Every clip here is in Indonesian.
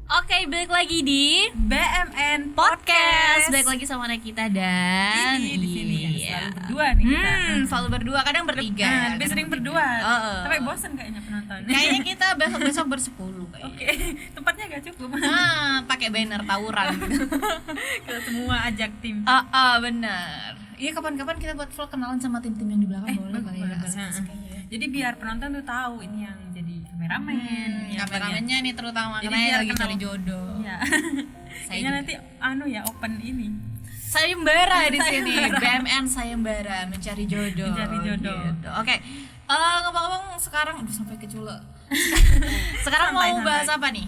Oke, balik lagi di BMN Podcast. Balik lagi sama anak kita dan di sini ya, iya. selalu berdua nih kita. Selalu berdua, kadang bertiga. Lebih sering berdua. Sampai Oh. bosan kayaknya penonton. Kayaknya kita besok bersepuluh kayaknya. Oke, tempatnya gak cukup. Pakai banner tawuran gitu. Kita semua ajak tim. Benar. Iya, kapan-kapan kita buat vlog kenalan sama tim-tim yang di belakang boleh kali ya. Asik-asik kayaknya. Jadi biar penonton tuh tahu ini yang jadi kameramen, Kameramennya nih terutama Jadi karena biar lagi kenal. cari jodoh. Iya. Saya Kayaknya juga. nanti open ini. Sayembara di sini. BMN Sayembara mencari jodoh. Mencari jodoh. Gitu. Oke. Ngomong-ngomong sekarang sampai ke Cula. Sekarang Santai, mau bahas santai. apa nih?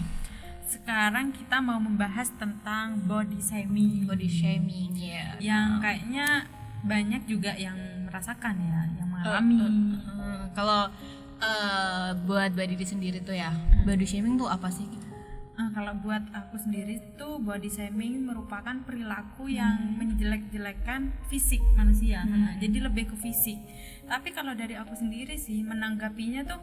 Sekarang kita mau membahas tentang body shaming. Body shaming ya. Yang kayaknya banyak juga yang merasakan ya, yang mengalami. Kalau buat Mbak Didi sendiri tuh ya, body shaming tuh apa sih? Kalau buat aku sendiri tuh body shaming merupakan perilaku yang menjelek-jelekan fisik manusia. Jadi lebih ke fisik. Tapi kalau dari aku sendiri sih menanggapinya tuh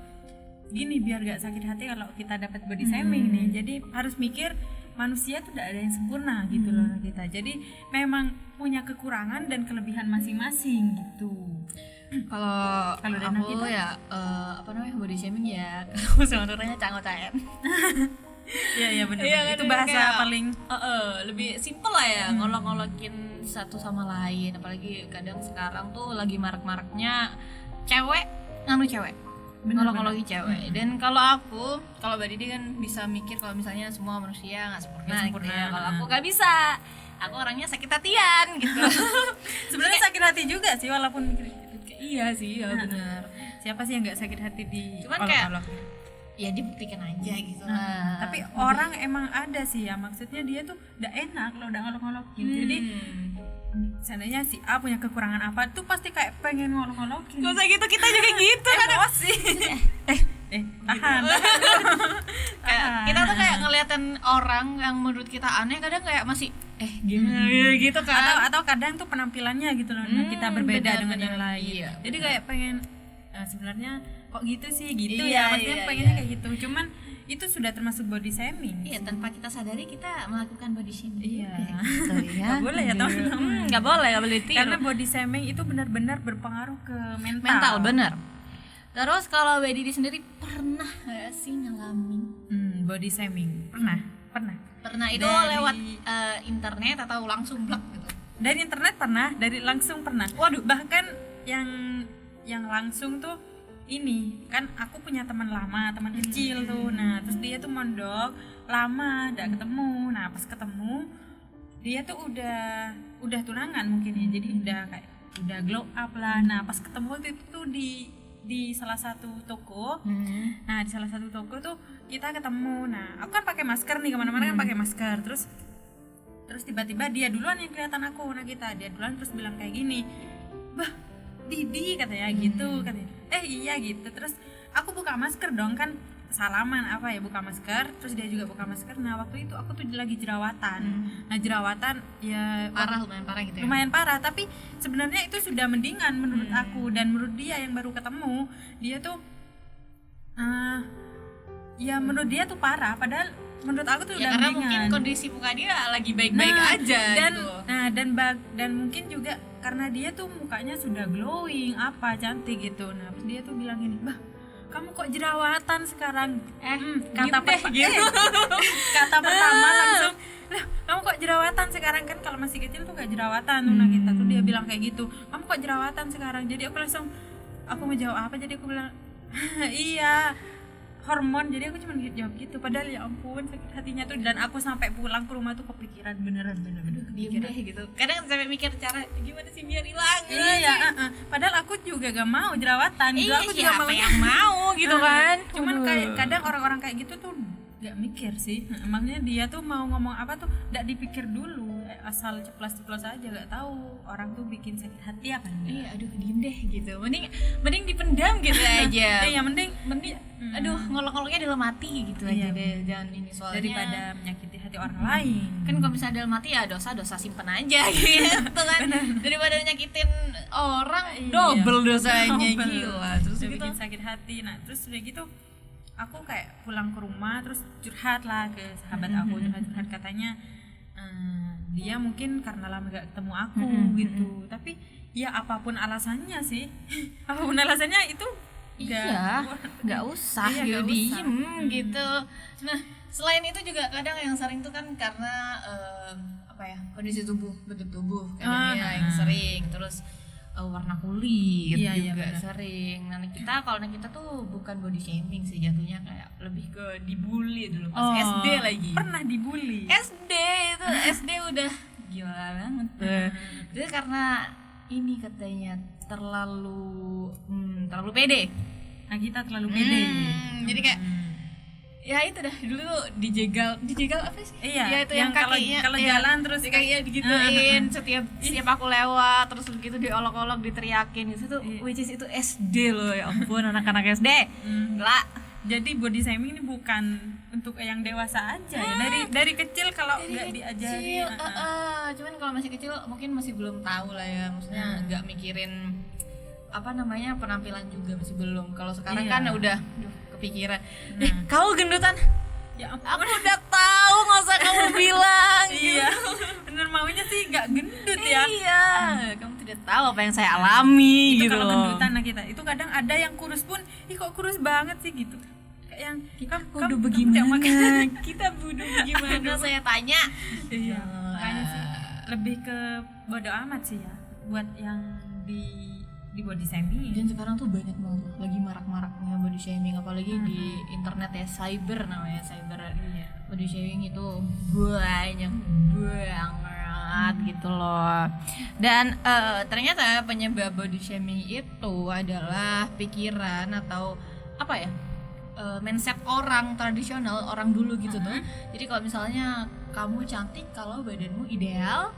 gini, biar gak sakit hati kalau kita dapat body shaming nih. Jadi harus mikir manusia tuh tidak ada yang sempurna gitu loh kita. Jadi memang punya kekurangan dan kelebihan masing-masing gitu. Kalau dari aku kita? ya apa namanya, body shaming ya. Kalau sebenarnya cangot-cangot. Iya benar. Iya, Itu kan, bahasa kayak, paling lebih simpel lah ya, ngolok-ngolokin satu sama lain. Apalagi kadang sekarang tuh lagi marak-maraknya cewek nganu cewek, ngolok-ngolokin cewek. Dan kalau Mbak Didi kan bisa mikir kalau misalnya semua manusia nggak sempurna, Nggak sempurna. gitu ya. Kalau aku nggak bisa, aku orangnya sakit hatian gitu. sebenarnya sakit hati juga sih walaupun Iya sih, ya benar. siapa sih yang nggak sakit hati di Cuman kayak olok-olok? ya dibuktikan aja gitu Nah, lah. tapi orang emang ada sih ya, maksudnya dia tuh udah enak kalau udah ngolok-ngolokin. Jadi seandainya si A punya kekurangan apa tuh pasti kayak pengen ngolok-ngolokin. gak usah gitu, kita juga gitu kan. Emosi. Tahan. Kayak kita tuh kayak ngeliatin orang yang menurut kita aneh, kadang kayak masih gimana gitu kan. Atau kadang tuh penampilannya gitu loh, nah, kita berbeda dengan yang benar. lain. Iya, Jadi kayak pengen sebenarnya kok gitu sih gitu Iya, ya, maksudnya iya, pengennya iya. kayak gitu. Cuman itu sudah termasuk body shaming. Iya, tanpa kita sadari kita melakukan body shaming. Iya. Gitu ya. Nggak boleh ya teman-teman. Nggak boleh tiru. Karena body shaming itu benar-benar berpengaruh ke mental bener. Terus kalau Mbak Didi sendiri pernah nggak sih ngalamin? Body shaming Pernah itu Dari- lewat internet atau langsung blog gitu? dari internet pernah, dari langsung pernah. Waduh, bahkan yang langsung tuh ini kan aku punya teman lama, teman kecil tuh. Nah terus dia tuh mondok lama nggak ketemu. Nah pas ketemu dia tuh udah tunangan mungkin ya, jadi udah glow up lah. Nah pas ketemu waktu itu tuh di salah satu toko. Nah di salah satu toko tuh kita ketemu. Nah aku kan pakai masker nih, kemana-mana kan pakai masker. Terus tiba-tiba dia duluan yang kelihatan aku. Nah dia duluan terus bilang kayak gini, "Bah, Didi," katanya gitu, katanya. Iya gitu. Terus aku buka masker dong, kan salaman buka masker. Terus dia juga buka masker. Nah waktu itu aku tuh lagi jerawatan. Nah jerawatan ya Lumayan parah gitu ya. lumayan parah, tapi sebenarnya itu sudah mendingan menurut aku. Dan menurut dia yang baru ketemu, dia tuh ya menurut dia tuh parah, padahal menurut aku tuh Ya udah karena mendingan. mungkin kondisi muka dia lagi baik-baik aja dan gitu. dan mungkin juga karena dia tuh mukanya sudah glowing, cantik gitu. Nah terus dia tuh bilang gini, "Bah, kamu kok jerawatan sekarang?" Kata pertama langsung, "Lah, kamu kok jerawatan sekarang?" Kan kalau masih kecil tuh gak jerawatan tuh. Nah kita tuh dia bilang kayak gitu, "Kamu kok jerawatan sekarang?" Jadi aku mau jawab apa, jadi aku bilang, "Iya, hormon." Jadi aku cuma jawab gitu, padahal ya ampun sakit hatinya tuh. Dan aku sampai pulang ke rumah tuh kepikiran beneran Diem deh gitu. Kadang sampai mikir cara gimana sih biar hilang. Iya, padahal aku juga gak mau jerawatan. Iya, Aku juga siapa mau yang mau gitu kan. Cuman Aduh. kayak kadang orang-orang kayak gitu tuh nggak mikir sih. Makanya dia tuh mau ngomong apa tuh nggak dipikir dulu, asal ceplas-ceplos aja, nggak tahu orang tuh bikin sakit hati apa enggak. Iya, aduh diem deh gitu. Mending dipendam gitu aja. Iya, mending Aduh, ngolok-ngoloknya dalam hati gitu Iya, aja deh. Jangan ini soalnya daripada menyakiti hati orang lain. kan kalau misalnya dalam hati ya dosa simpen aja gitu kan. Daripada nyakitin orang Iya. double dosanya. Double. Gila. Terus Udah gitu. bikin sakit hati. Nah terus udah gitu aku kayak pulang ke rumah terus curhat lah ke sahabat aku, curhat katanya dia mungkin karena lama gak ketemu aku gitu, tapi ya apapun alasannya sih apapun alasannya itu nggak usah Iya, gitu nggak usah. diem gitu. Nah selain itu juga kadang yang sering tuh kan karena apa ya, kondisi tubuh, bentuk tubuh kadang ya yang sering, terus warna kulit Iya, iya, juga benar. sering. Nah kita tuh bukan body shaming sih jatuhnya, kayak lebih ke dibully dulu pas SD lagi. pernah dibully. SD udah gila banget tuh. Itu karena ini katanya terlalu pede. Nah kita terlalu pede. Jadi kayak ya itu dah dulu dijegal apa sih? Iya, ya, itu yang kalau kakinya jalan terus kayak digituin setiap aku lewat, terus begitu diolok-olok diteriakin gitu tuh, which is itu SD loh, ya ampun anak-anak SD. Gila. Jadi body shaming ini bukan untuk yang dewasa aja ya. Dari kecil kalau nggak diajarin. Cuman kalau masih kecil mungkin masih belum tahu lah ya, maksudnya nggak mikirin apa namanya penampilan juga, masih belum. Kalau sekarang kan udah kepikiran. Kamu gendutan? Ya ampun. Aku udah tahu, nggak usah kamu bilang. Iya. Bener maunya sih nggak gendut ya. Iya, kamu tidak tahu apa yang saya alami Itu gitu kalau loh. gendutan nah kita. Itu kadang ada yang kurus pun, ih kok kurus banget sih gitu. Kayak yang Kita kamu kudu tidak bagaimana? makan. Kita kudu bagaimana? Saya tanya. Iya. Makanya sih lebih ke bodo amat sih ya buat yang di body shaming. Dan sekarang tuh banyak banget lagi marak-maraknya body shaming, apalagi di internet ya, cyber namanya, cyber body shaming itu banyak banget gitu loh. Dan ternyata penyebab body shaming itu adalah pikiran atau apa ya, mindset orang tradisional, orang dulu gitu tuh. Jadi kalau misalnya kamu cantik kalau badanmu ideal,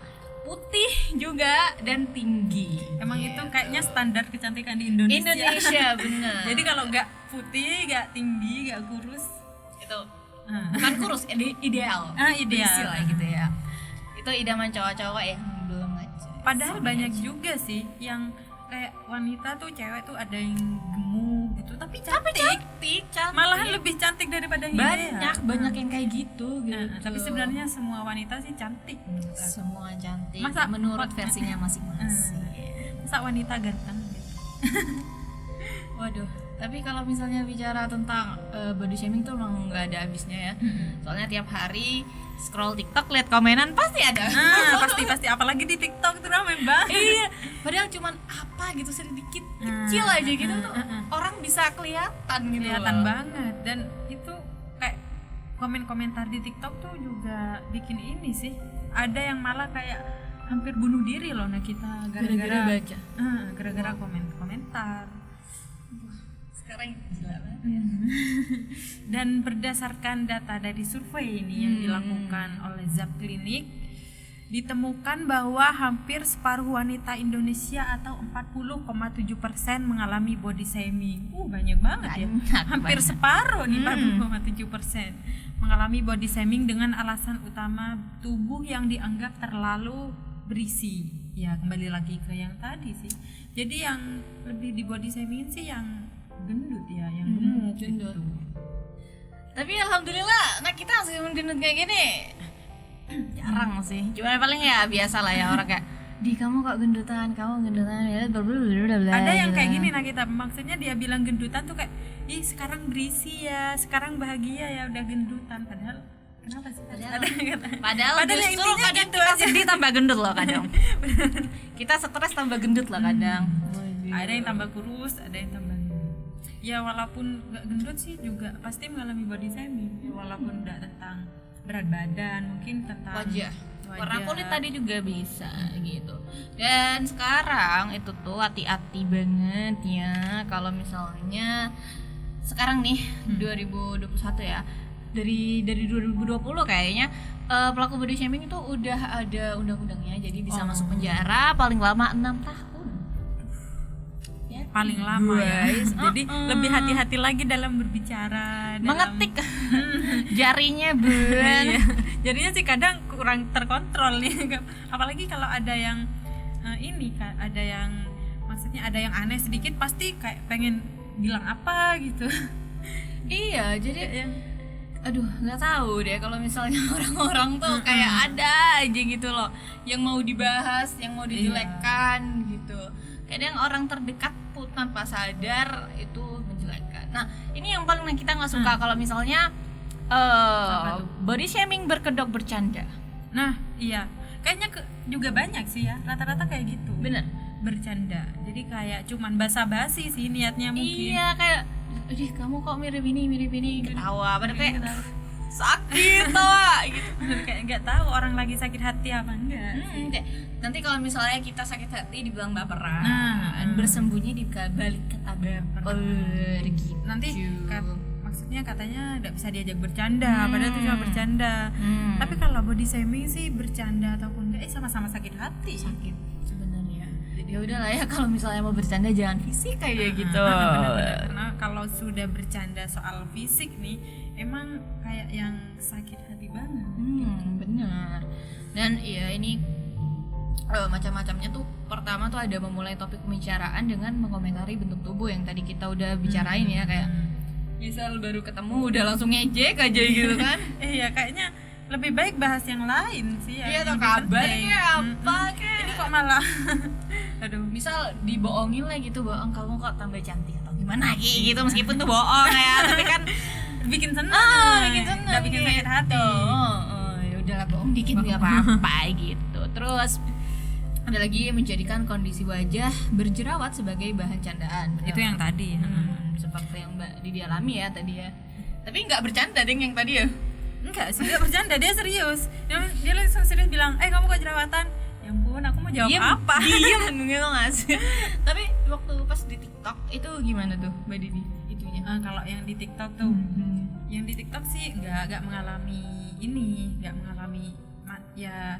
putih juga, dan tinggi. Emang itu kayaknya standar kecantikan di Indonesia. Bener. Jadi kalau nggak putih, nggak tinggi, nggak kurus, itu bukan kurus, ideal. ideal. Basic lah gitu ya. Itu idaman cowok-cowok yang belum aja. Padahal banyak juga sih yang kayak wanita tuh, cewek tuh ada yang gemuk gitu, tapi cantik. Malahan lebih cantik daripada yang ideal. banyak yang kayak gitu gitu. Tapi sebenarnya semua wanita sih cantik menurut aku. semua cantik Masa- menurut versinya masing-masing. Masa wanita ganteng gitu. Waduh, tapi kalau misalnya bicara tentang body shaming tuh emang nggak ada habisnya ya. Soalnya tiap hari scroll TikTok lihat komenan pasti ada. Pasti apalagi di TikTok tuh ramai banget. Iya, padahal cuman apa gitu sedikit kecil aja gitu tuh orang bisa kelihatan gitu. Kelihatan loh. banget. Dan itu kayak komen-komentar di TikTok tuh juga bikin ini sih. Ada yang malah kayak hampir bunuh diri loh nah kita Gara-gara baca. gara-gara komentar. Sekarang gila banget. Dan berdasarkan data dari survei ini yang dilakukan oleh Zap Clinic, ditemukan bahwa hampir separuh wanita Indonesia atau 40,7% mengalami body shaming. Banyak banget ya. Hampir separuh nih, 40,7% mengalami body shaming dengan alasan utama tubuh yang dianggap terlalu berisi. Ya kembali lagi ke yang tadi sih. Jadi yang lebih di body shaming sih yang gendut ya, yang gemuk gendut. gitu. Tapi alhamdulillah, nah kita masih gendut kayak gini jarang sih. Cuma paling ya biasa lah ya orang kayak, di kamu kok gendutan, ya Ada yang kayak gini nah kita, maksudnya dia bilang gendutan tuh kayak, ih sekarang berisi ya, sekarang bahagia ya udah gendutan, padahal kenapa sih? Padahal yang justru intinya kadang gitu kita aja. sedih tambah gendut loh kadang. Kita stres tambah gendut lah kadang. Ada yang tambah kurus, ada yang tambah gendut. Ya walaupun gak gendut sih juga pasti mengalami body shaming. Walaupun udah tentang berat badan, mungkin tentang wajah. Warna kulit tadi juga bisa gitu. Dan sekarang itu tuh hati-hati banget ya kalau misalnya sekarang nih 2021 ya, dari 2020 kayaknya pelaku body shaming itu udah ada undang-undangnya, jadi bisa masuk penjara paling lama 6 tahun. Ya, paling lama ya. guys. Jadi lebih hati-hati lagi dalam berbicara, mengetik jarinya bun. Iya. Jadinya sih kadang kurang terkontrol nih. Apalagi kalau ada yang ada yang maksudnya ada yang aneh sedikit pasti kayak pengen bilang apa gitu. Iya, jadi aduh nggak tahu deh kalau misalnya orang-orang tuh kayak ada aja gitu loh yang mau dibahas, yang mau dijelekkan gitu. Kadang orang terdekat pun tanpa sadar itu menjelekkan. Nah ini yang paling kita nggak suka kalau misalnya body shaming berkedok bercanda. Nah iya, kayaknya juga banyak sih ya, rata-rata kayak gitu. Bener, bercanda, jadi kayak cuman basa-basi sih niatnya mungkin. iya kayak aduh kamu kok mirip ini ketawa padahal kayak sakit tawa gitu. Kayak nggak tahu orang lagi sakit hati apa enggak. Kayak, nanti kalau misalnya kita sakit hati dibilang baperan, bersembunyi di balik kata baper gitu. Nanti maksudnya katanya nggak bisa diajak bercanda, padahal itu cuma bercanda. Tapi kalau body shaming sih bercanda ataupun enggak sama-sama sakit hati. Sakit sebenarnya. Ya udahlah ya kalau misalnya mau bercanda jangan fisik kayak gitu. Benar-benar. Karena kalau sudah bercanda soal fisik nih, emang kayak yang sakit hati banget. Benar. Dan ya ini macam-macamnya tuh. Pertama tuh ada memulai topik pembicaraan dengan mengomentari bentuk tubuh yang tadi kita udah bicarain ya, kayak misal baru ketemu udah langsung ngejek aja gitu kan. Iya, kayaknya lebih baik bahas yang lain sih ya. Iya, atau kabar kayak apa kayak. Ini kok malah aduh, misal dibohongin lah gitu, bohong kamu kok tambah cantik atau gimana kayak gitu, meskipun tuh bohong ya, tapi kan bikin senang. Nggak bikin sakit hati. Ya udahlah, bohong dikit nggak apa-apa gitu. Terus ada lagi menjadikan kondisi wajah berjerawat sebagai bahan candaan. Itu yang tadi. Seperti yang Mbak Didi alami ya tadi ya. Tapi nggak bercanda deng yang tadi ya. Enggak sih, dia bercanda, dia serius. Dia langsung serius bilang, kamu kok jerawatan? Ya ampun, aku mau jawab apa? Diem gitu nggak sih? Tapi waktu pas di TikTok itu gimana tuh Mbak Didi itunya? Kalau yang di TikTok tuh, yang di TikTok sih nggak mengalami ya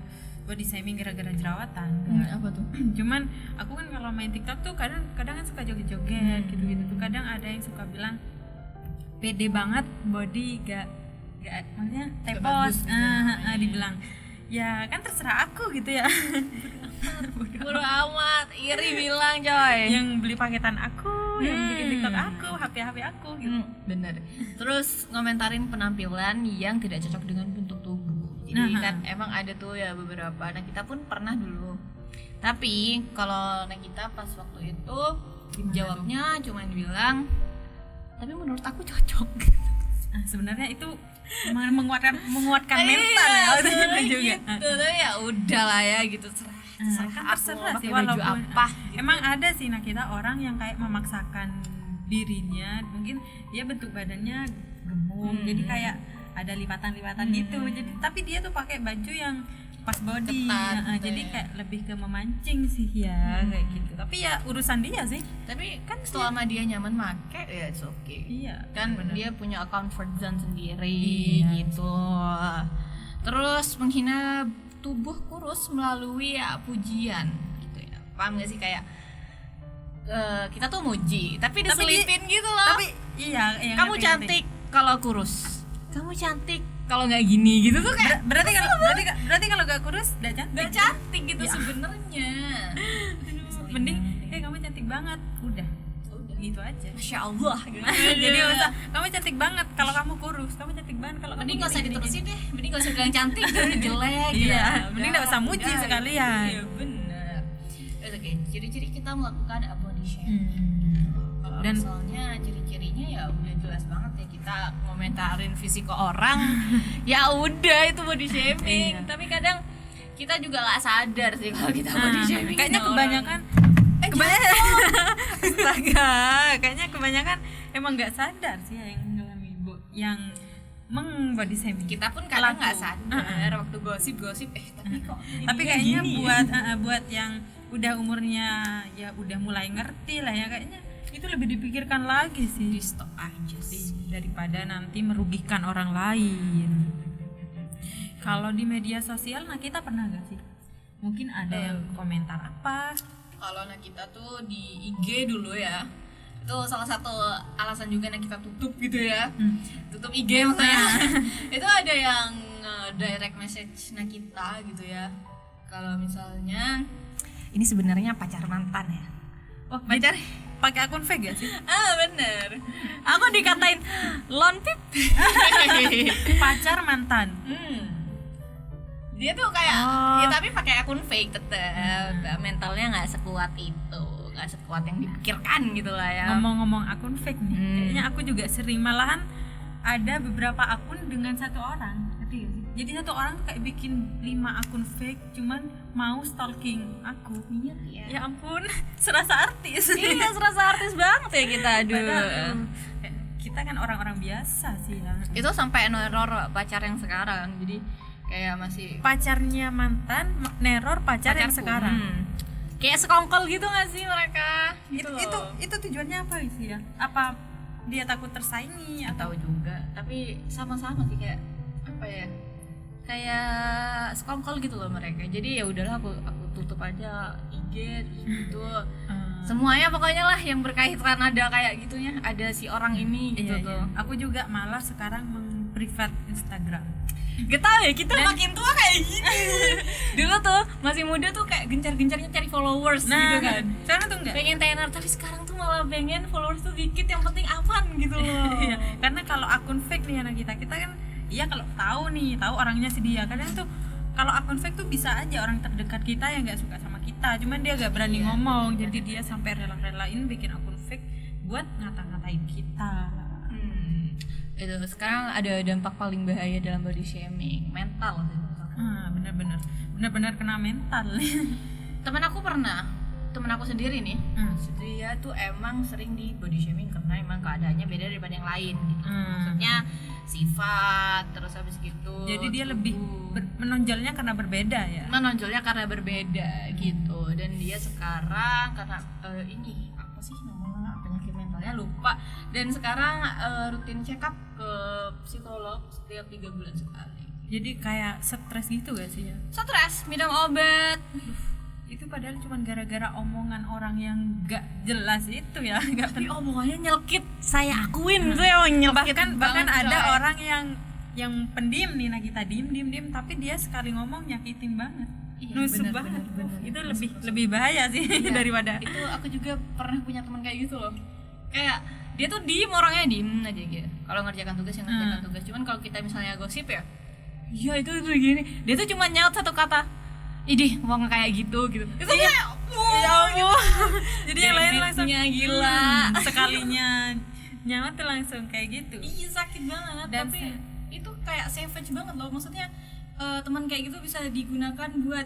body shaming gara-gara jerawatan. Apa tuh? Cuman aku kan kalau main TikTok tuh kadang kan suka joget-joget gitu-gitu tuh. Kadang ada yang suka bilang pede banget body gak maksudnya tepos dibilang ya kan terserah aku gitu ya. Bodo amat, iri bilang coy. Yang beli paketan aku, yang bikin TikTok aku, HP aku gitu. Bener. Terus ngomentarin penampilan yang tidak cocok dengan bentuk tubuh. Jadi kan emang ada tuh ya beberapa. Nah kita pun pernah dulu. Tapi kalau kita pas waktu itu jawabnya cuma bilang, tapi menurut aku cocok. Sebenarnya itu menguatkan mental ya juga. Gitu. Tapi ya udahlah ya gitu, terserah sih walaupun apa. Gitu. Emang ada sih kita orang yang kayak memaksakan dirinya, mungkin dia bentuk badannya gemuk, jadi kayak ada lipatan-lipatan gitu. Jadi tapi dia tuh pakai baju yang pas body, jadi kayak lebih ke memancing sih ya kayak gitu. Tapi ya urusan dia sih. Tapi kan selama dia nyaman make ya it's okay. Iya. Kan bener. Dia punya comfort zone sendiri gitu. Terus menghina tubuh kurus melalui pujian gitu ya. Paham gak sih kayak kita tuh muji tapi diselipin gitu loh. Tapi iya kamu cantik kalau kurus. Kamu cantik kalau nggak gini gitu tuh kayak berarti kalau nggak kurus nggak cantik gitu ya. Sebenarnya mending kamu cantik banget udah gitu aja, Masya Allah gitu. Jadi usah kamu cantik banget kalau kamu kurus, kamu cantik banget kalau mending nggak usah diterusin deh, mending nggak usah bilang cantik jelek gitu. Iya, mending nggak usah muji sekalian. Iya benar. Oke, ciri-ciri kita melakukan body shaming. Dan misalnya ciri-cirinya ya udah jelas banget ya, kita komentarin fisik orang ya udah itu body shaming. Tapi kadang kita juga nggak sadar sih kalau kita body shaming. Kayaknya kebanyakan astaga, kayaknya kebanyakan emang nggak sadar sih yang mengalami yang body shaming. Kita pun kadang nggak sadar waktu gosip tapi kayaknya buat yang udah umurnya ya udah mulai ngerti lah ya, kayaknya itu lebih dipikirkan lagi sih. Di stop aja sih. Daripada nanti merugikan orang lain. Kalau di media sosial, nah kita pernah gak sih? Mungkin ada yang komentar apa? Kalau kita tuh di IG dulu ya, itu salah satu alasan juga kita tutup gitu ya, tutup IG maksudnya. Itu ada yang direct message kita gitu ya, kalau misalnya ini sebenarnya pacar mantan ya. Oh, Pacar pakai akun fake gak sih? bener, aku dikatain lon pip. Pacar mantan. Dia tuh kayak ya tapi pakai akun fake tetap, mentalnya nggak sekuat itu, nggak sekuat yang dipikirkan gitu lah ya. Ngomong-ngomong akun fake nih, kayaknya aku juga sering, malahan ada beberapa akun dengan satu orang, ngerti gak sih? Jadi satu orang tuh kayak bikin 5 akun fake cuman mau stalking aku. Iya. Ya ampun, serasa artis. Iya, serasa artis banget ya kita, aduh. Padahal, kita kan orang-orang biasa sih ya. Itu sampai neror pacar yang sekarang, jadi kayak masih Pacarnya mantan neror pacar yang pacarku. sekarang. Kayak sekongkol gitu nggak sih mereka? Gitu loh. Itu tujuannya apa sih ya? Apa dia takut tersaingi atau Tahu juga, tapi sama-sama sih kayak apa ya? Kayak sekongkol gitu loh mereka. Jadi ya udahlah aku tutup aja IG terus gitu. Semuanya pokoknya lah yang berkaitan ada kayak gitunya, ada si orang ini gitu iya, tuh. iya. Aku juga malah sekarang mengprivat Instagram. Gak tau ya, kita makin tua kayak gini. Dulu tuh masih muda tuh kayak gencar-gencarnya cari followers gitu kan. Sekarang tuh enggak. Pengen tenar, tapi sekarang tuh malah pengen followers tuh dikit, yang penting aman gitu loh. Iya, karena kalau akun fake nih anak kita kan iya kalau tahu orangnya si dia. Kadang tuh kalau akun fake tuh bisa aja orang terdekat kita yang nggak suka sama kita, cuman dia gak berani ngomong, jadi dia sampai rela-relain bikin akun fake buat ngata-ngatain kita. Itu sekarang ada dampak paling bahaya dalam body shaming, mental sih. Bener-bener kena mental. Temen aku sendiri nih, dia tuh emang sering di body shaming karena emang keadaannya beda daripada yang lain gitu. Maksudnya sifat, terus habis gitu. Jadi dia lebih menonjolnya karena berbeda ya. Menonjolnya karena berbeda gitu. Dan dia sekarang karena ini apa sih namanya, penyakit mentalnya lupa. Dan sekarang rutin check up ke psikolog setiap 3 bulan sekali. Jadi kayak stres gitu gak sih ya? Stres, minum obat. Itu padahal cuma gara-gara omongan orang yang gak jelas itu ya, gak Tapi omongannya nyelkit, saya akuin itu emang nyelkit. bahkan banget, ada coy. orang yang pendiam nih, nah kita diem tapi dia sekali ngomong nyakitin banget. Iya, Nusuk bener, banget. bener. Itu lebih bahaya sih daripada Itu aku juga pernah punya teman kayak gitu loh. Kayak dia tuh orangnya diem aja gitu. Kalau ngerjakan tugas yang ngerjakan tugas. Cuman kalau kita misalnya gosip ya, iya itu tuh gini. Dia tuh cuma nyaut satu kata, idih ngomong kayak gitu. Itu kayak ya ampun. Jadi yang lain langsung gila. Sekalinya nyawa tuh langsung kayak gitu. Iya, sakit banget. Dan tapi itu kayak savage banget loh. Maksudnya teman kayak gitu bisa digunakan buat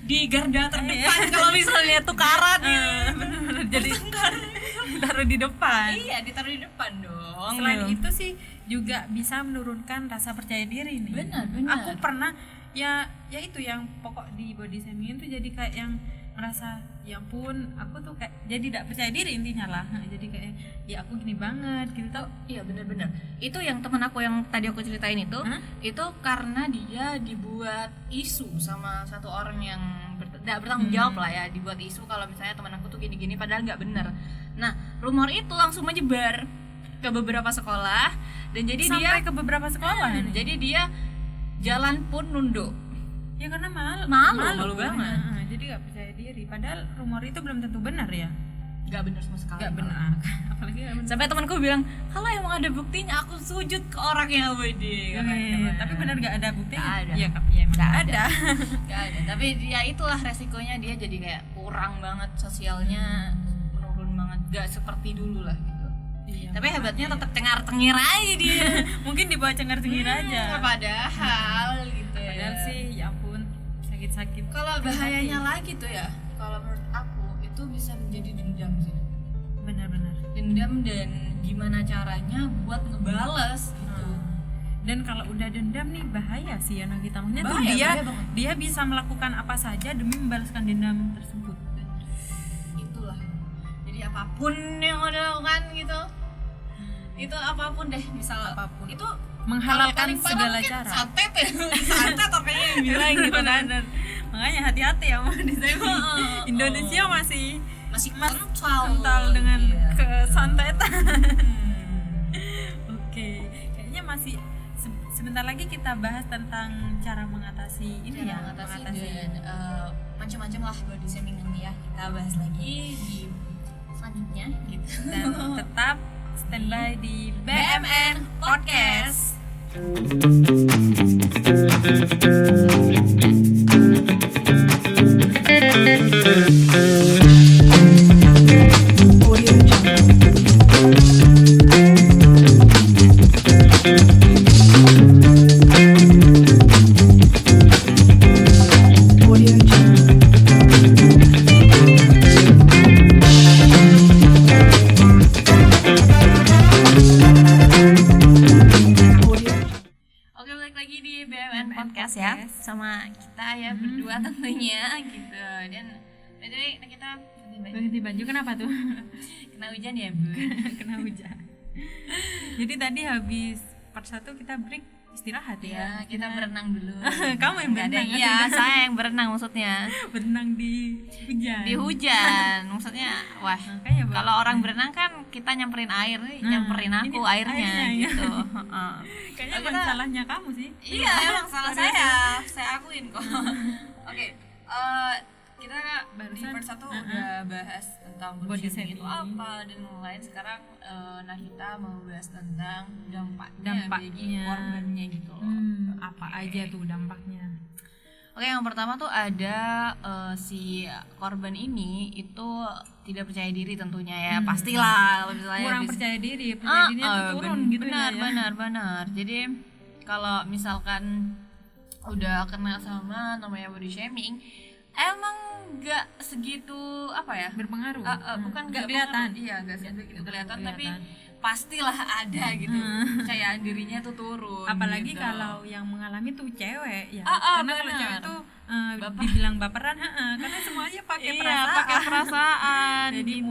di garda terdepan kalau misalnya tukaran bener-bener jadi taruh di depan. Iya, ditaruh di depan dong. Selain itu sih juga bisa menurunkan rasa percaya diri nih. Benar. Aku pernah ya itu yang pokok di body shaming itu, jadi kayak yang merasa ya ampun aku tuh kayak jadi tidak percaya diri intinya lah. Jadi kayak ya aku gini banget gitu tau. Iya, benar. Itu yang teman aku yang tadi aku ceritain itu karena dia dibuat isu sama satu orang yang tidak bertanggung jawab lah ya, dibuat isu kalau misalnya teman aku tuh gini-gini padahal nggak benar. Nah, rumor itu langsung menyebar ke beberapa sekolah dan jadi Sampai dia ke beberapa sekolah nih. jadi dia jalan pun nunduk. Ya karena malu banget. Jadi gak percaya diri. Padahal rumor itu belum tentu benar ya. Gak benar sama sekali. Gak benar. Apalagi gak benar. Sampai temanku bilang, kalau emang ada buktinya aku sujud ke orangnya Widi. Tapi benar gak ada buktinya? Gak ada. Iya, emang gak ada. Gak ada. Tapi ya itulah resikonya, dia jadi kayak kurang banget sosialnya, menurun banget. Gak seperti dulu lah gitu. Iya, tapi hebatnya tetap cengar-cengir aja dia. Mungkin dibawa cengar-cengir aja. Padahal gitu ya. Padahal sih ya ampun sakit-sakit. Kalau bahayanya lagi tuh ya, kalau menurut aku itu bisa menjadi dendam sih. Benar-benar. Dendam dan gimana caranya buat ngebales gitu. Dan kalau udah dendam nih bahaya sih ya kita. Maksudnya tuh bahaya banget. dia bisa melakukan apa saja demi membalaskan dendam tersebut. Itulah. Jadi apapun yang mau dilakukan gitu. Itu apapun deh, misal Apapun. itu Menghalalkan kalau paling segala parah cara. mungkin santet apa yang bilang gitu kan. Benar. Makanya hati-hati ya mau di sini. Indonesia masih kental dengan Iya. kesantetan. Oke, kayaknya masih sebentar lagi kita bahas tentang cara mengatasi ini ya, mengatasi dan macam-macam lah body shaming nanti ya, kita bahas lagi di selanjutnya gitu. dan tetap standby di BMN Podcast. Oke, balik lagi di BMN Podcast ya, sama kita ya berdua tentunya gitu. Dan by the way, kita Ganti baju kenapa tuh? kena hujan ya Bu. Kena hujan. Jadi tadi habis part 1 kita break istirahat Ya, ya. kita berenang dulu. Kamu yang Nggak ada, berenang, iya, tidak. saya yang berenang maksudnya. Berenang di hujan. Di hujan, maksudnya wah. Makanya Bang. Kalau orang berenang kan kita nyamperin air, nyamperin ini aku airnya airnya, gitu. Heeh. Kayaknya Oh, bukan kita- salahnya kamu sih. Iya, emang salah saya akuin kok. Oke, kita di Barusan, part 1 udah bahas tentang Body body shaming itu shaming. apa dan lain-lain. Sekarang nah kita mau bahas tentang dampaknya bagi Dampaknya. korbannya gitu. Apa aja tuh dampaknya? Oke, yang pertama tuh ada si korban ini itu tidak percaya diri tentunya ya. Pastilah kalau misalnya Kurang bis- percaya diri, percaya dirinya tuh turun gitu benar, ya. benar. Jadi kalau misalkan udah kena sama namanya body shaming, emang nggak segitu apa ya? Berpengaruh. Bukan nggak nggak kelihatan. pengaruh. Iya, nggak segitu kelihatan, tapi kelihatan. pastilah ada gitu. Kepercayaan dirinya tuh turun. Apalagi gitu. kalau yang mengalami tuh cewek ya. Karena kalau benar. cewek tuh dibilang baperan, karena semuanya pakai Iya, perasaan. pakai perasaan. Jadi gitu.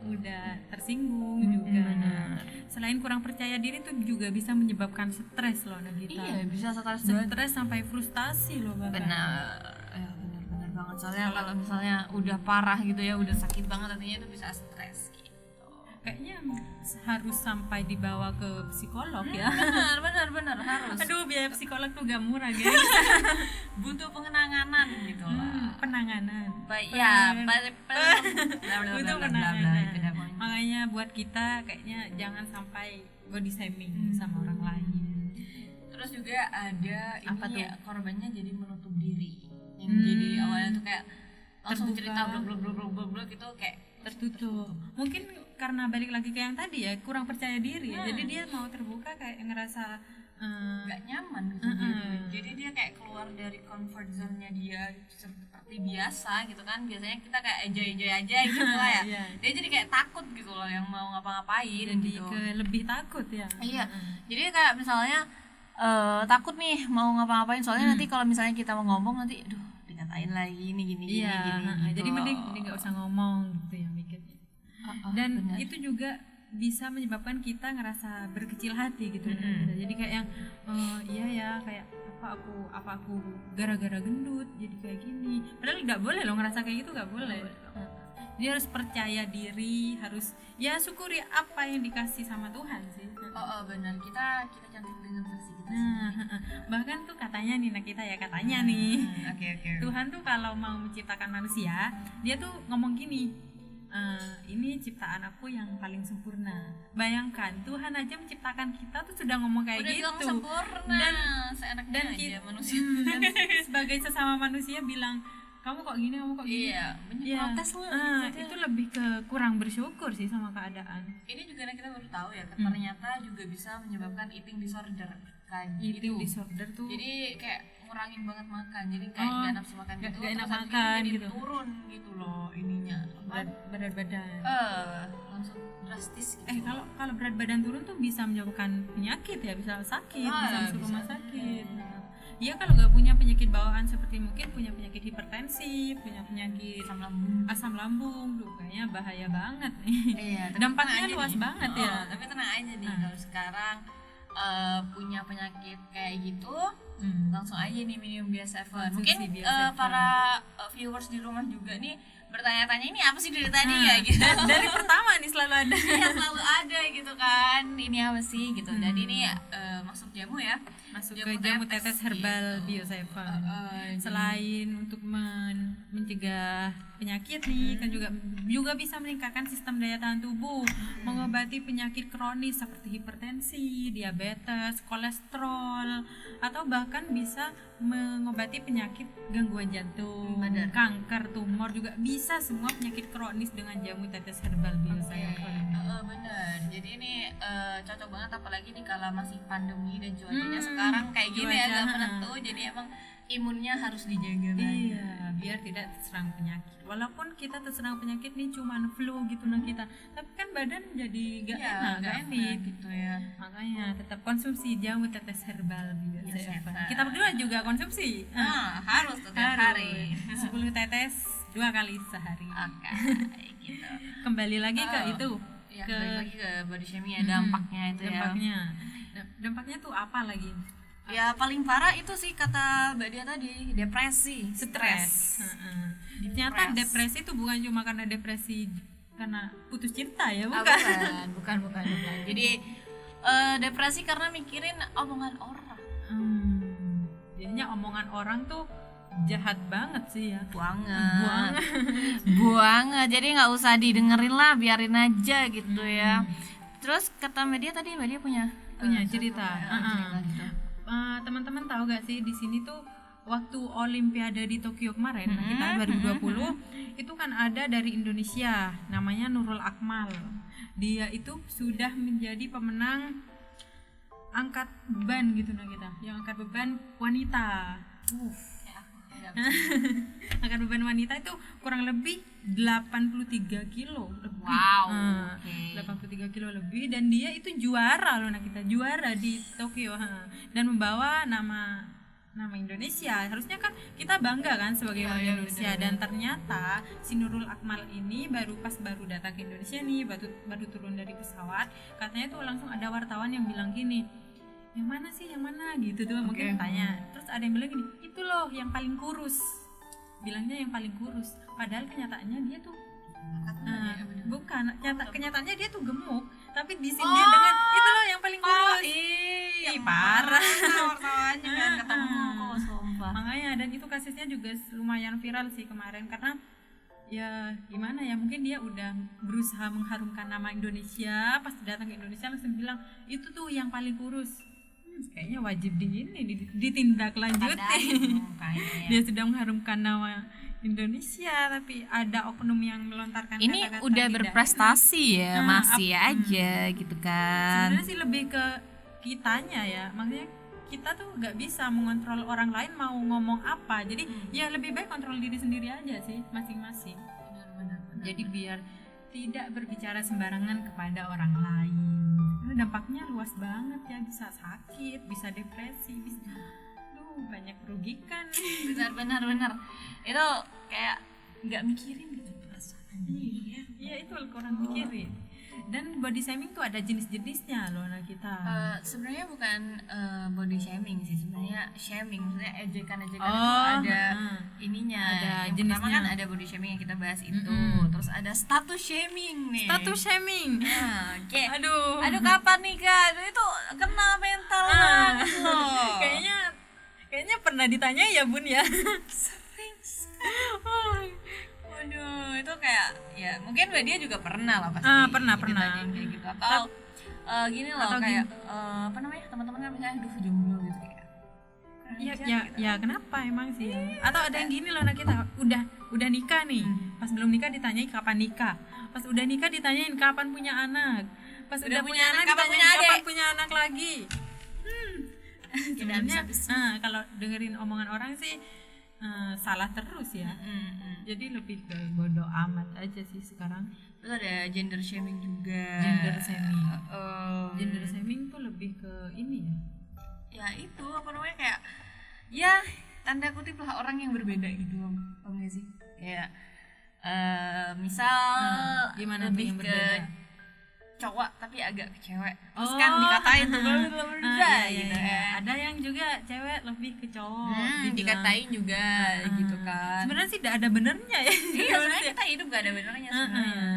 mudah tersinggung juga. Nah, selain kurang percaya diri tuh juga bisa menyebabkan stres loh Nagita. Iya, bisa stres banget. Stres sampai frustasi loh bahkan. Benar, ya benar banget. Soalnya kalau misalnya udah parah gitu ya, udah sakit banget artinya itu bisa stres gitu. Kayaknya harus sampai dibawa ke psikolog ya. Benar harus. Aduh, biaya psikolog tuh gak murah guys. Butuh pengenangan gitu lah. Penanganan. Baik ya, Butuh penanganan. Makanya buat kita kayaknya jangan sampai body shaming sama orang lain. Terus juga ada Apa ini tuh? ya, korbannya jadi menutup diri. Yang jadi awalnya tuh kayak langsung Terbuka. cerita blok gitu kayak Tertutup. Mungkin karena balik lagi ke yang tadi ya, kurang percaya diri ya. Jadi dia mau terbuka kayak ngerasa nggak nyaman gitu jadi dia kayak keluar dari comfort zone-nya dia seperti biasa gitu kan. Biasanya kita kayak enjoy aja gitu lah ya. Iya. Dia jadi kayak takut gitu loh yang mau ngapa-ngapain jadi gitu. ke lebih takut ya. Iya, jadi kayak misalnya takut nih mau ngapa-ngapain soalnya nanti kalau misalnya kita mau ngomong nanti aduh dikatain lagi ini gini Iya, gini gitu. jadi mending nggak usah ngomong gitu ya mikirnya. Dan benar. itu juga bisa menyebabkan kita ngerasa berkecil hati gitu. Jadi kayak yang iya ya kayak apa aku gara-gara gendut jadi kayak gini. Padahal nggak boleh loh ngerasa kayak gitu, nggak boleh. Dia harus percaya diri, harus ya syukuri apa yang dikasih sama Tuhan sih. Benar, kita cantik dengan versi kita Nah, sendiri. bahkan tuh katanya nih kita ya katanya nih Oke. Tuhan tuh kalau mau menciptakan manusia, dia tuh ngomong gini, ini ciptaan aku yang paling sempurna. Bayangkan Tuhan aja menciptakan kita tuh sudah ngomong kayak Udah gitu. bilang sempurna, seenaknya Dan aja kita manusia. dan sebagai sesama manusia bilang kamu kok gini, kamu kok gini. Iya, Iya. protes lah. Itu lebih ke kurang bersyukur sih sama keadaan. Ini juga kita baru tahu ya, ternyata juga bisa menyebabkan eating disorder kayak Eating gitu. disorder tuh Jadi kayak ngurangin banget makan, jadi kayak Oh, nggak nafsu makan nggak gitu, enak terus habis itu makan jadi gitu. turun gitu loh ininya. berat badan. Langsung drastis gitu. Kalau berat badan turun tuh bisa menyebabkan penyakit ya, bisa sakit, Ah, bisa masuk bisa. rumah sakit. Nah, dia kalau nggak punya penyakit bawaan seperti mungkin punya penyakit hipertensi, punya penyakit asam lambung, tuh kayaknya bahaya banget nih. Iya, tapi Dampaknya tenang aja luas nih. banget ya. Tapi tenang aja nih, kalau sekarang punya penyakit kayak gitu, langsung aja nih minum Bia7. Mungkin Bia7. para viewers di rumah juga nih bertanya-tanya, ini apa sih dari tadi ya gitu. Dari pertama nih selalu ada. Iya, selalu ada gitu kan, ini apa sih gitu. Dan ini masuk jamu ya, Masuk ke jamu tetes herbal gitu. Bia7. Selain untuk mencegah penyakit nih, kan juga bisa meningkatkan sistem daya tahan tubuh, mengobati penyakit kronis seperti hipertensi, diabetes, kolesterol, atau bahkan bisa mengobati penyakit gangguan jantung, Benar. kanker, tumor, juga bisa semua penyakit kronis dengan jamu tetes herbal Bia7. Bener, jadi ini cocok banget apalagi nih kalau masih pandemi dan cuacanya sekarang kayak gini cuaca, agak menentu, jadi emang imunnya harus dijaga banget. Iya, biar tidak terserang penyakit. Walaupun kita terserang penyakit nih cuman flu gitu nah kita, tapi kan badan jadi gak Iya, enak, nggak gak fit. gitu ya. Makanya tetap konsumsi jamu tetes herbal Bia7. Bia7. Kita berdua juga konsumsi. Harus tuh tiap hari. 10 tetes 2 kali sehari. Oke, gitu. Kembali lagi ke itu. Ya, ke balik lagi ke body shaming ya, dampaknya itu dampaknya. Dampaknya tuh apa lagi? ya. Ya paling parah itu sih kata Mbak Dia tadi, depresi, stres. Ternyata depresi itu bukan cuma karena depresi karena putus cinta ya, Ah, bukan. bukan. Jadi depresi karena mikirin omongan orang. Jadinya omongan orang tuh jahat banget sih ya. Buang. Jadi nggak usah didengerin lah, biarin aja gitu ya. Terus kata media tadi, Mbak Dia punya cerita. cerita gitu. Teman-teman tahu gak sih di sini tuh waktu Olimpiade di Tokyo kemarin, kita 2020 itu kan ada dari Indonesia namanya Nurul Akmal. Dia itu sudah menjadi pemenang angkat beban gitu nah kita. Yang angkat beban wanita. Angkat beban wanita itu kurang lebih 83 kilo lebih. Wow. 83 kilo lebih, dan dia itu juara loh, nah kita juara di Tokyo, dan membawa nama Indonesia. Harusnya kan kita bangga kan sebagai orang Indonesia. Dan ternyata si Nurul Akmal ini baru datang ke Indonesia nih, baru turun dari pesawat, katanya tuh langsung ada wartawan yang bilang gini, yang mana gitu tuh. Mungkin tanya, terus ada yang bilang gini, itu loh yang paling kurus, bilangnya yang paling kurus, padahal kenyataannya dia tuh bukan, kenyataannya dia tuh gemuk, tapi disindir dengan itu loh yang paling kurus. Parah. Wartawannya kan ketemu kok, sumpah. Makanya, dan itu kasusnya juga lumayan viral sih kemarin, karena ya gimana ya, mungkin dia udah berusaha mengharumkan nama Indonesia, pas datang ke Indonesia langsung bilang itu tuh yang paling kurus. Kayaknya wajib ditindaklanjuti. Dia sudah mengharumkan nama Indonesia, tapi ada oknum yang melontarkan Ini kata-kata udah tidak berprestasi ya, masih aja gitu kan. Sebenarnya sih lebih ke kitanya ya, makanya kita tuh nggak bisa mengontrol orang lain mau ngomong apa, jadi ya lebih baik kontrol diri sendiri aja sih masing-masing. Jadi biar tidak berbicara sembarangan kepada orang lain, karena dampaknya luas banget ya, bisa sakit, bisa depresi, bisa banyak merugikan. Benar itu kayak nggak mikirin gitu perasaan. Iya itu kurang mikirin. Dan body shaming tuh ada jenis-jenisnya loh nah kita. Sebenarnya bukan body shaming sih, sebenarnya shaming, maksudnya ejekan itu Oh, ada ininya. ada Yang pertama jenisnya. kan ada body shaming yang kita bahas itu, terus ada status shaming nih. Status shaming. Nah, kayak, Aduh. aduh kapan nikah? Aduh, itu kena mental banget loh. Kayaknya pernah ditanya ya Bun ya. Sering sekali. Waduh, itu kayak ya mungkin Mbak Dia juga pernah lah pasti. Pernah. ditanyain kayak gitu. Atau gini loh, atau kayak apa namanya, teman-teman kan misalnya aduh jomblo gitu kayak. Ya kenapa emang sih? Atau ada yang gini loh nah kita udah nikah nih. Pas belum nikah ditanyain kapan nikah. Pas udah nikah ditanyain kapan punya anak. Pas udah punya anak kapan punya ditanyain kapan adik. punya anak lagi. Sebenarnya habis. kalau dengerin omongan orang sih salah terus ya. Jadi lebih ke bodo amat aja sih sekarang. Terus ada gender shaming juga. Gender shaming. Gender Gender shaming tuh lebih ke ini ya. ya itu apa namanya, kayak ya tanda kutip lah orang yang berbeda gitu, paham gak sih? Kayak misal gimana tuh lebih yang ke berbeda? cowok tapi agak ke cewek, terus Oh, kan dikatain tuh kalau berbeda iya, gitu iya. ya. Ada yang juga cewek lebih ke cowok dibilang. Dikatain juga gitu kan. Sebenarnya sih tidak ada benernya ya. Iya, sebenarnya kita hidup gak ada benernya sebenarnya.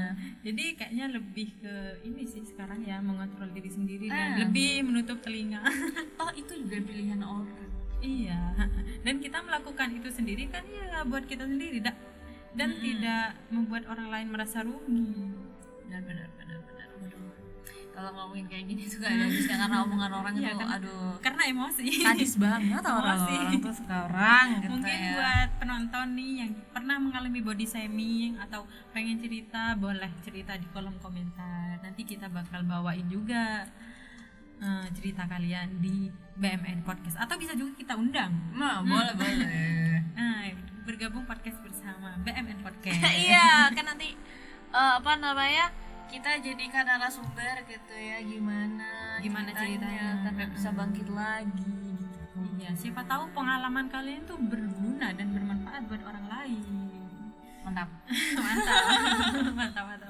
Jadi kayaknya lebih ke ini sih sekarang ya, mengontrol diri sendiri dan Ah. lebih menutup telinga. Oh, itu juga pilihan orang. Iya. Dan kita melakukan itu sendiri kan ya buat kita sendiri dan tidak membuat orang lain merasa rugi. Benar. Waduh. Kalau ngomongin kayak gini tuh gak ada habisnya karena omongan orang Iya, itu kan? aduh Karena emosi. sadis banget orang-orang tuh sekarang gitu. Mungkin ya. buat penonton nih yang pernah mengalami body shaming atau pengen cerita, boleh cerita di kolom komentar. Nanti kita bakal bawain juga cerita kalian di BMN Podcast, atau bisa juga kita undang. Nah, boleh. Bergabung podcast bersama BMN Podcast. Iya, kan nanti apa namanya? Kita jadikan narasumber gitu ya, gimana ceritanya sampai bisa bangkit lagi gitu. Iya, siapa tahu pengalaman kalian tuh berguna dan bermanfaat buat orang lain. Mantap. mantap.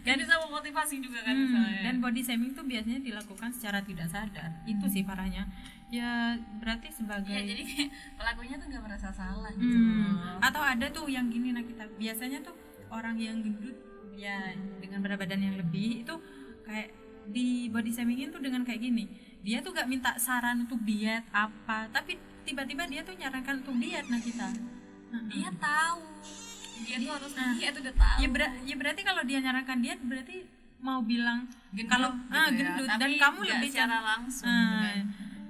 Dan bisa memotivasi juga kan misalnya. Dan body shaming tuh biasanya dilakukan secara tidak sadar. Itu sih parahnya. Ya berarti sebagai Ya, jadi kayak pelakunya tuh nggak merasa salah gitu. Atau ada tuh yang gini, nah kita biasanya tuh orang yang gendut ya dengan berat badan yang lebih itu kayak di body shamingin tuh dengan kayak gini. Dia tuh gak minta saran untuk diet apa, tapi tiba-tiba dia tuh nyarankan untuk diet nah kita. Dia tahu. Dia tuh harus diet udah tahu. Ya berarti kalau dia nyarankan diet berarti mau bilang Gendut kalau gitu ya, gendut dan tapi kamu nggak lebih secara langsung gitu kan.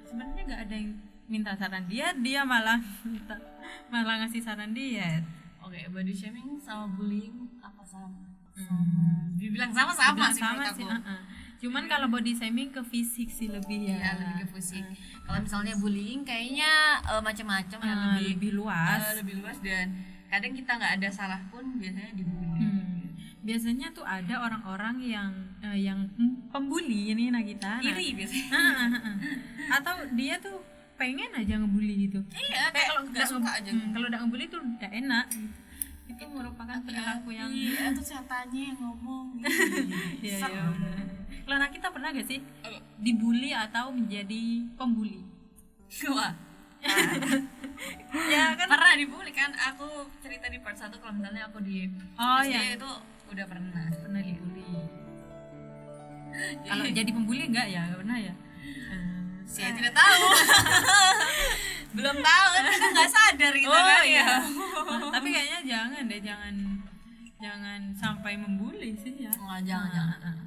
Sebenarnya nggak ada yang minta saran diet, dia malah ngasih saran diet. Oke, body shaming sama bullying apa sama? Dibilang sama Dibilang sih sama menurut sih, aku. Cuman kalau body shaming ke fisik sih lebih ya. Iya, lebih ke fisik. Kalau misalnya bullying kayaknya macam-macam ya, lebih luas. lebih luas dan kadang kita nggak ada salah pun biasanya dibully. Biasanya tuh ada orang-orang yang pembuli ini nah kita. Iri biasanya. Atau dia tuh pengen aja ngebully gitu. Iya, kayak kalau nggak suka aja. Kalau udah ngebully tuh udah enak. Itu merupakan perilaku yang iya, itu setannya yang ngomong. Iya. Kalau anak kita pernah gak sih dibully atau menjadi pembuli? Wah. Ya kan Pernah dibully kan, aku cerita di part 1 kalau misalnya aku di SD iya. itu udah pernah dibully. Kalau jadi pembuli enggak ya? Enggak pernah ya? Saya tidak tahu. Belum tahu kan, kita nggak sadar gitu kan ya. Tapi kayaknya jangan deh, jangan sampai membuli sih ya. Jangan.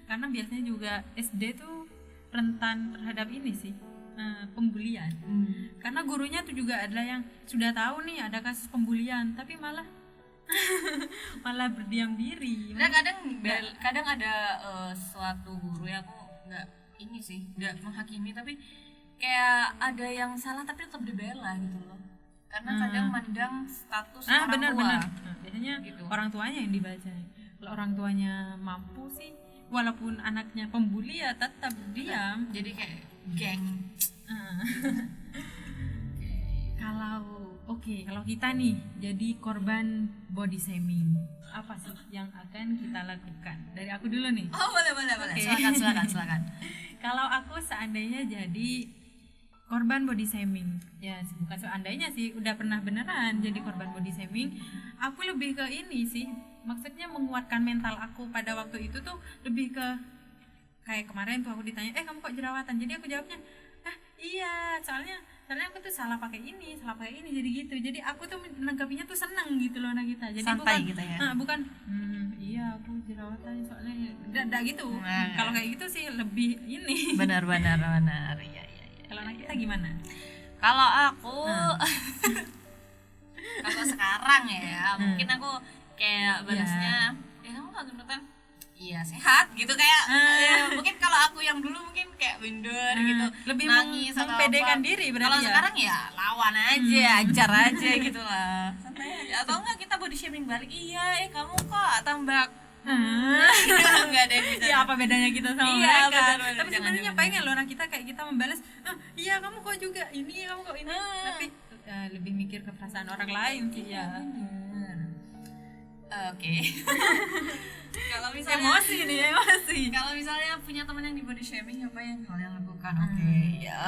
Karena biasanya juga SD tuh rentan terhadap ini sih, pembulian. Karena gurunya tuh juga ada yang sudah tahu nih ada kasus pembulian, tapi malah berdiam diri. Nah, kadang ada suatu guru yang aku nggak menghakimi, tapi kayak ada yang salah tapi tetap dibela gitu loh. Karena kadang mandang status orang benar. tua. Biasanya Gitu. orang tuanya yang dibaca. Kalau orang tuanya mampu sih, walaupun anaknya pembuli ya tetap diam. Jadi kayak geng. Kalau kita nih jadi korban body shaming, apa sih yang akan kita lakukan? Dari aku dulu nih. Oh, boleh. Oke. Silakan. Kalau aku seandainya jadi korban body shaming, ya bukan seandainya sih, udah pernah beneran jadi korban body shaming, aku lebih ke ini sih, maksudnya menguatkan mental aku pada waktu itu tuh lebih ke kayak kemarin tuh aku ditanya, kamu kok jerawatan? Jadi aku jawabnya, iya, soalnya aku tuh salah pakai ini jadi gitu. Jadi aku tuh menanggapinya tuh senang gitu loh anak kita. Jadi santai bukan gitu ya. Bukan iya aku jerawatan soalnya enggak gitu. Nah. Kalau kayak gitu sih lebih ini. Benar. Iya. Kalau anak kita gimana? Kalau aku kalau sekarang ya, mungkin aku kayak balasnya, kamu gak gendutan? Iya, sehat gitu kayak mungkin kalau aku yang dulu mungkin kayak minder gitu, lebih nangis atau mempedekan apa. diri berarti. Kalau ya? sekarang ya lawan aja, ajar aja gitu lah. Santai aja. Atau enggak kita body shaming balik, iya kamu kok tambah Nggak ada yang bisa. Ya apa bedanya kita sama Iya, mereka? benar-benar. Tapi Jangan, sebenarnya jangan, pengen loh anak kita kayak kita membalas, iya kamu kok juga ini, kamu kok ini. Tapi lebih mikir ke perasaan orang lain sih ya. Bener. Oke. Kalau misalnya Emosi nih, emosi. kalau misalnya punya teman yang di body shaming, apa yang kalian lakukan? Oke. Ya.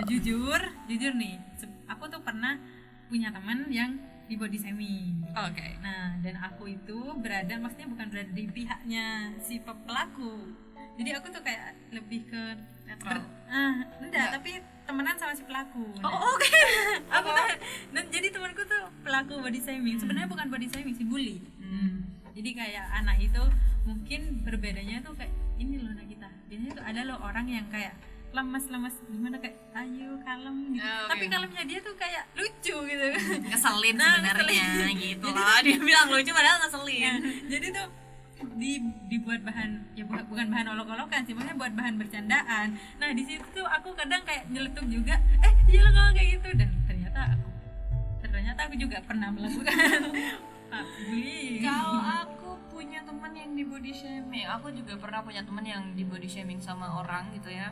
Jujur nih, aku tuh pernah punya teman yang di body shaming. Oke. Nah, dan aku itu maksudnya bukan berada di pihaknya si pelaku. Jadi aku tuh kayak lebih ke Netral. enggak, tapi temenan sama si pelaku. Nah, Oke. aku tuh, dan jadi temanku tuh pelaku body shaming. Sebenarnya bukan body shaming sih, bully. Jadi kayak anak itu mungkin berbedanya tuh kayak ini loh anak kita. Biasanya tuh ada loh orang yang kayak lemas gimana kayak ayo kalem gitu. Tapi kalemnya dia tuh kayak lucu gitu. Ngeselin Nah, sebenarnya ngeselin. gitu Jadi loh. Dia bilang lucu padahal ngeselin. Jadi tuh dibuat bahan ya bukan bahan olok-olokan sih, maksudnya buat bahan bercandaan. Nah di situ tuh aku kadang kayak nyeletuk juga, iya lo ngomong kayak gitu, dan ternyata aku juga pernah melakukan bullying. Kalau aku punya teman yang di body shaming, aku juga pernah punya teman yang di body shaming sama orang gitu ya.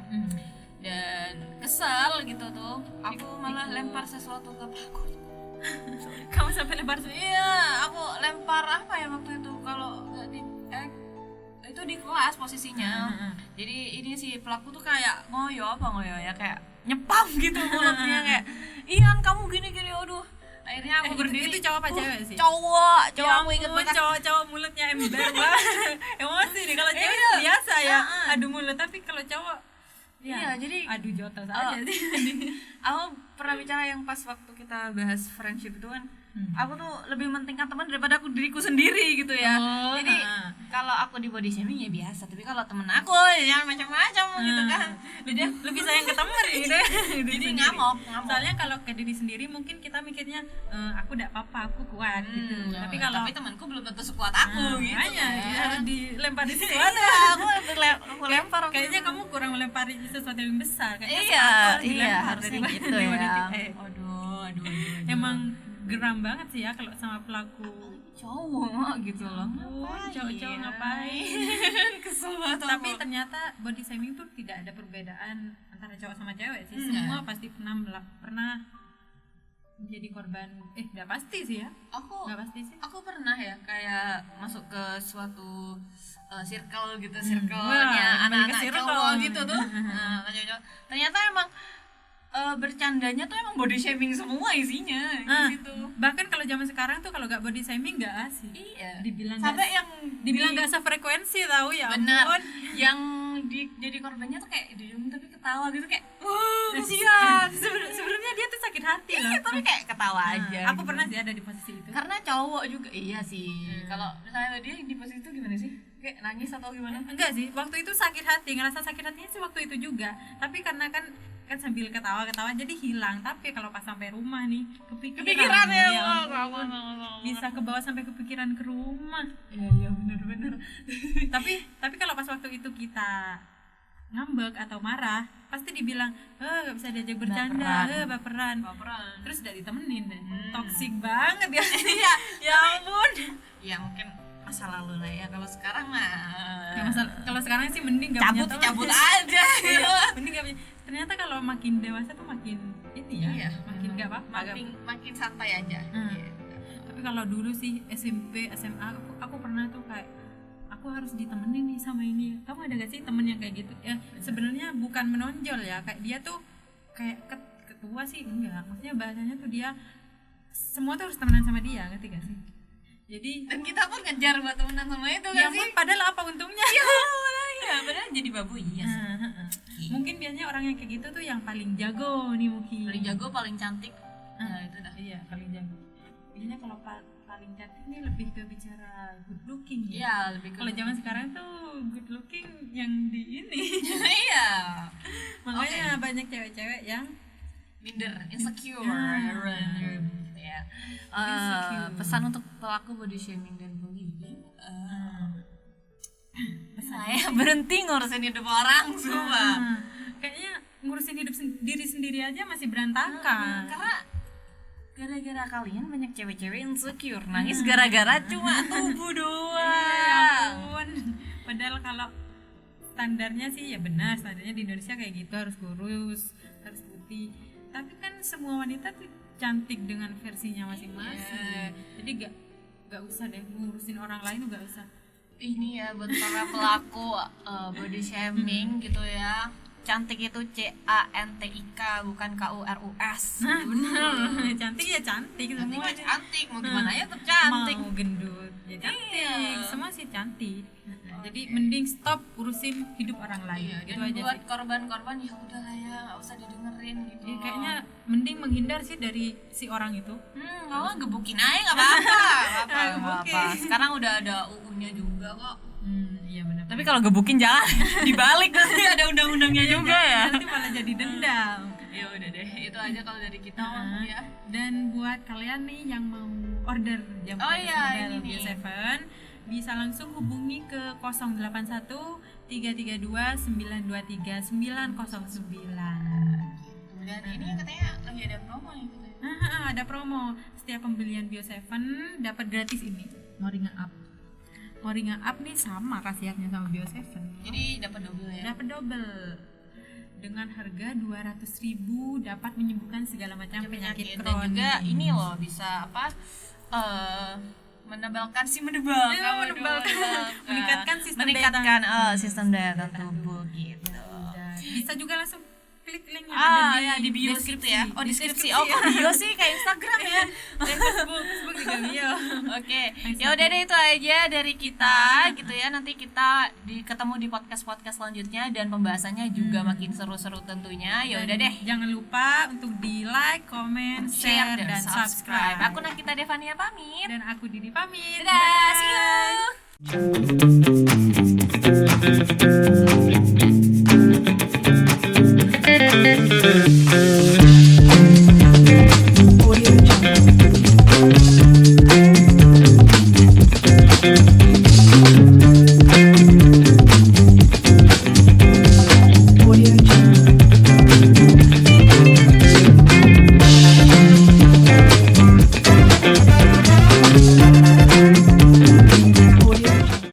Dan kesel gitu tuh. Aku malah lempar sesuatu ke pelaku. Kamu sampai lebar Iya, aku lempar apa ya waktu itu kalau nggak di itu di kelas posisinya. Jadi ini si pelaku tuh kayak ngoyo ya kayak nyepam gitu mulutnya kayak, "Ian kamu gini-gini." Aduh. Akhirnya aku berdiri. Itu cowok apa cewek sih? Cowok Ya aku inget banget. cowok mulutnya ember banget. Emosi nih, kalau cewek Iya. biasa ya adu mulut, tapi kalau cowok Iya, jadi adu jotos aja sih. aku pernah bicara yang pas waktu kita bahas friendship itu kan, aku tuh lebih mementingkan teman daripada diriku sendiri gitu ya. Jadi kalau aku di body shaming ya biasa, tapi kalau temen aku ya macam-macam gitu kan. Jadi lebih sayang ke temen gitu. Jadi ngamuk. Soalnya kalau ke diri sendiri mungkin kita mikirnya aku enggak apa-apa, aku kuat gitu. Tapi temanku belum tentu sekuat aku gitu. Makanya kan. harus dilempar di situ. Aku lempar. Kayaknya kamu kurang melempari sesuatu yang besar. Kayaknya Iya, harus iya dilempar harusnya daripada- gitu ya. daripada- Aduh. Emang geram banget sih ya kalau sama pelaku. Cowok gitu loh. Cowok-cowok ngapain? Kesel banget. Tapi ternyata body shaming tuh tidak ada perbedaan antara cowok sama cewek sih. Semua pasti pernah menjadi korban. Nggak pasti sih ya. Nggak pasti sih. Aku pernah ya kayak masuk ke suatu circle gitu, Wah, circle-nya anak-anak circle. cowok gitu tuh. Nah, cowok. Ternyata emang bercandanya tuh emang body shaming semua isinya di situ. Bahkan kalau zaman sekarang tuh kalau nggak body shaming nggak asik. Iya. Dibilang sampai nggak- yang dibilang nggak sefrekuensi tahu ya. benar. Ampun. Yang jadi korbannya tuh kayak diem tapi ketawa gitu kayak kasihan. Sebenarnya dia tuh sakit hati loh. Tapi kayak ketawa aja. Aku gitu. pernah sih ada di posisi itu. Karena cowok juga iya sih. Kalau misalnya dia di posisi itu gimana sih? Kayak nangis atau gimana? Enggak sih, waktu itu sakit hati, ngerasa sakit hatinya sih waktu itu juga. Tapi karena kan sambil ketawa-ketawa jadi hilang. Tapi kalau pas sampai rumah nih Kepikiran ya, ampun. Bisa ke bawah sampai kepikiran ke rumah. Iya benar. Tapi kalau pas waktu itu kita ngambek atau marah, pasti dibilang, gak bisa diajak bercanda, baperan. Terus udah ditemenin deh. Toksik banget ya. Iya. Ya ampun. Ya mungkin masa lalu lah ya. Kalau sekarang mah Ya, kalau sekarang sih mending gak punya teman. cabut aja. Mending gak punya. Ternyata kalau makin dewasa tuh makin ini ya, Iya. makin gak apa-apa. Makin santai aja. Iya. Tapi kalau dulu sih SMP, SMA aku pernah tuh kayak aku harus ditemenin nih sama ini. Kamu ada gak sih temen yang kayak gitu? Ya sebenarnya bukan menonjol ya, kayak dia tuh kayak ketua sih enggak. Maksudnya bahasanya tuh dia semua tuh harus temenan sama dia, ngerti gak sih? Jadi Dan kita pun ngejar buat temenan sama itu ya kan sih. ampun, padahal apa untungnya? Iya, padahal jadi babu iya sih. Mungkin biasanya orang yang kayak gitu tuh yang paling jago nih mungkin. Paling jago, paling cantik. Nah, itu dah. Iya, paling jago. Biasanya kalau paling cantik nih lebih ke bicara good looking ya. Iya, lebih ke Kalau zaman sekarang tuh good looking yang di ini. iya. Makanya banyak cewek-cewek yang Minder, insecure. Gitu ya. Insecure. Pesan untuk pelaku body shaming dan bullying. Saya berhenti ngurusin hidup orang, sumpah. kayaknya ngurusin hidup diri sendiri aja masih berantakan. Karena gara-gara kalian banyak cewek-cewek insecure nangis gara-gara cuma tubuh Ya doang. ampun. Padahal kalau standarnya sih ya benar, standarnya di Indonesia kayak gitu, harus kurus, harus putih. Tapi kan semua wanita tuh cantik dengan versinya masing-masing. Iya. Jadi gak usah deh ngurusin orang lain, gak usah. Ini ya buat para pelaku body shaming gitu ya. Cantik itu CANTIK bukan KURUS. Nah, bener. Cantik ya cantik, Cantik semua mah cantik, mau gimana ya tetap cantik. Mau gendut ya cantik, Iya. semua sih cantik. Jadi mending stop urusin hidup orang lain. Iya, Gitu dan aja buat sih. korban-korban ya udahlah ya, nggak usah didengerin gitu. Ya, kayaknya mending menghindar sih dari si orang itu. kalau gebukin aja nggak apa-apa. Nggak Gebukin. apa-apa. Sekarang udah ada UU-nya juga kok. Iya benar. Tapi kalau gebukin jangan dibalik, nanti ada undang-undangnya juga ya. Nanti malah jadi dendam. Ya udah deh, itu aja kalau dari kita Nah, ya. Dan buat kalian nih yang mau order jam Oh iya, Bell ini nih. Bio7, bisa langsung hubungi ke 081 332 923 909. Dan ini katanya lagi ada promo nih katanya. Ada promo. Setiap pembelian Bio7 dapat gratis ini, Moringa Up. Moringa Up nih sama khasiatnya sama Bio7. Jadi dapat double ya. Dapat double. Dengan harga 200.000 dapat menyembuhkan segala macam penyakit dan kronis. juga ini loh bisa apa menebalkan mendebalkan Ya, meningkatkan sistem meningkatkan daya sistem daya tahan tubuh gitu. Bisa juga langsung klik link yang Ya di bio deskripsi. gitu ya. Oh deskripsi. Deskripsi Oh ya. kok bio sih kayak Instagram ya. Facebook juga bio. Oke, ya udah deh itu aja dari kita gitu ya. Nanti kita ketemu di podcast selanjutnya dan pembahasannya juga makin seru-seru tentunya. Ya udah deh. Jangan lupa untuk di like, comment, share, dan subscribe. Aku Nakita Devania pamit. Dan aku Didi pamit. Dadah, see Bye. you.